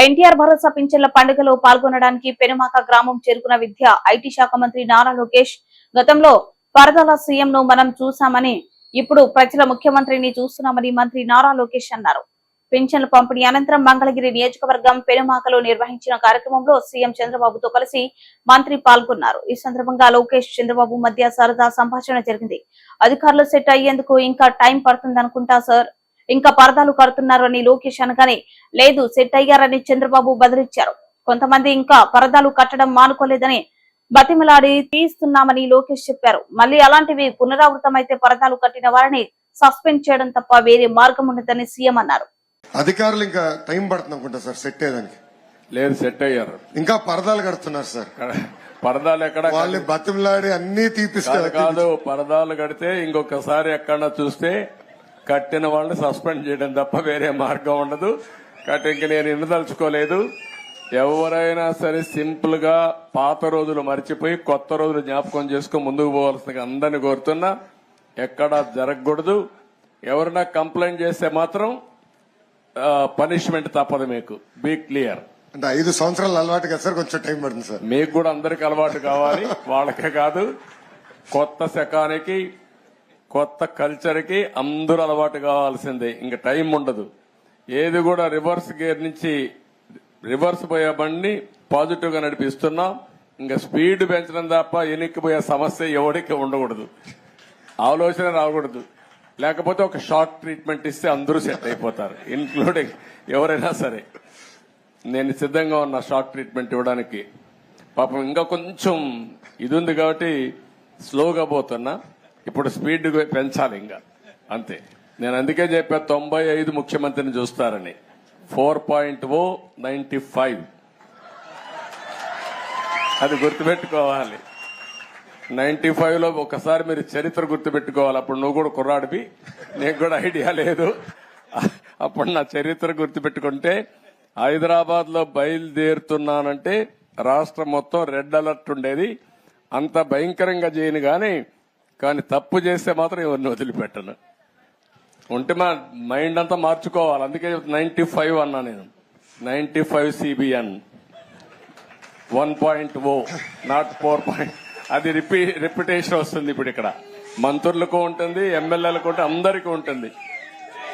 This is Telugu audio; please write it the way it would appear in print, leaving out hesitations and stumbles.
ఎన్టీఆర్ భరోసా పింఛన్ల పండుగలో పాల్గొనడానికి పెనుమాక గ్రామం చేరుకున్న విద్య ఐటీ శాఖ మంత్రి నారా లోకేష్ గతంలో పరదాల సీఎం ను మనం చూశామని ఇప్పుడు ప్రజల ముఖ్యమంత్రిని చూస్తున్నామని మంత్రి నారా లోకేష్ అన్నారు. పింఛన్ల పంపిణీ అనంతరం మంగళగిరి నియోజకవర్గం పెనుమాకలో నిర్వహించిన కార్యక్రమంలో సీఎం చంద్రబాబుతో కలిసి మంత్రి పాల్గొన్నారు. ఈ సందర్భంగా లోకేష్ చంద్రబాబు మధ్య సరదా సంభాషణ జరిగింది. అధికారులు సెట్ అయ్యేందుకు ఇంకా టైం పడుతుందనుకుంటా సార్, ఇంకా పరదాలు కడుతున్నారు అని లోకేష్ అనగానే లేదు సెట్ అయ్యారని చంద్రబాబు బదిలిచ్చారు. కొంతమంది ఇంకా పరదాలు కట్టడం మానుకోలేదని బతిమలాడి తీస్తున్నామని లోకేష్ చెప్పారు. మళ్లీ అలాంటివి పునరావృతమైతే పరదాలు కట్టిన వారిని సస్పెండ్ చేయడం తప్ప వేరే మార్గం ఉండదని సీఎం అన్నారు. అధికారులు ఇంకా టైం పడుతుంది అనుకుంటా సార్ సెట్ అయ్యేదానికి. లేదు, సెట్ అయ్యారు. ఇంకా పరదాలు కడుతున్నారు సార్. పరదాలు ఎక్కడ వాళ్ళు బతిమలాడి అన్ని తీపిస్తారు కాదు. పరదాలు కడితే ఇంకొకసారి ఎక్కడన్నా చూస్తే కట్టిన వాళ్ళని సస్పెండ్ చేయడం తప్ప వేరే మార్గం ఉండదు. కాబట్టి ఇంక నేను ఇండదలుచుకోలేదు. ఎవరైనా సరే సింపుల్ గా పాత రోజులు మర్చిపోయి కొత్త రోజులు జ్ఞాపకం చేసుకుని ముందుకు పోవాల్సిన అందరిని కోరుతున్నా. ఎక్కడా జరగకూడదు. ఎవరైనా కంప్లైంట్ చేస్తే మాత్రం పనిష్మెంట్ తప్పదు. మీకు బీ క్లియర్. అంటే 5 సంవత్సరాలు అలవాటు కదా సార్, కొంచెం టైం పడుతుంది సార్. మీకు కూడా అందరికి అలవాటు కావాలి, వాళ్ళకే కాదు. కొత్త శకానికి కొత్త కల్చర్ కి అందరూ అలవాటు కావాల్సిందే. ఇంకా టైం ఉండదు. ఏది కూడా రివర్స్ గేర్ నుంచి రివర్స్ పోయే బండిని పాజిటివ్ గా నడిపిస్తున్నాం. ఇంకా స్పీడ్ పెంచడం తప్ప ఎనిక్కిపోయే సమస్య ఎవరికి ఉండకూడదు. ఆలోచన రాకూడదు. లేకపోతే ఒక షార్ట్ ట్రీట్మెంట్ ఇస్తే అందరూ సెట్ అయిపోతారు, ఇన్క్లూడింగ్ ఎవరైనా సరే. నేను సిద్ధంగా ఉన్నా షార్ట్ ట్రీట్మెంట్ ఇవ్వడానికి. పాపం ఇంకా కొంచెం ఇది ఉంది కాబట్టి స్లోగా పోతున్నా. ఇప్పుడు స్పీడ్ పెంచాలి ఇంకా, అంతే. నేను అందుకే చెప్పా 95 ముఖ్యమంత్రిని చూస్తారని. 4.0 95 అది గుర్తుపెట్టుకోవాలి. 95 లో ఒకసారి మీరు చరిత్ర గుర్తుపెట్టుకోవాలి. అప్పుడు నువ్వు కూడా కుర్రాడివి, నీకు కూడా ఐడియా లేదు. అప్పుడు నా చరిత్ర గుర్తుపెట్టుకుంటే హైదరాబాద్ లో బయలుదేరుతున్నానంటే రాష్ట్రం మొత్తం రెడ్ అలర్ట్ ఉండేది. అంత భయంకరంగా చేయను కానీ తప్పు చేస్తే మాత్రం ఎవరిని వదిలిపెట్టను. ఉంటే మా మైండ్ అంతా మార్చుకోవాలి. అందుకే 95 అన్నా నేను. 95 CBN 1.0 నాట్ 4. అది రిపిటేషన్ వస్తుంది. ఇప్పుడు ఇక్కడ మంత్రులకు ఉంటుంది, ఎమ్మెల్యేలకు ఉంటుంది, అందరికీ ఉంటుంది.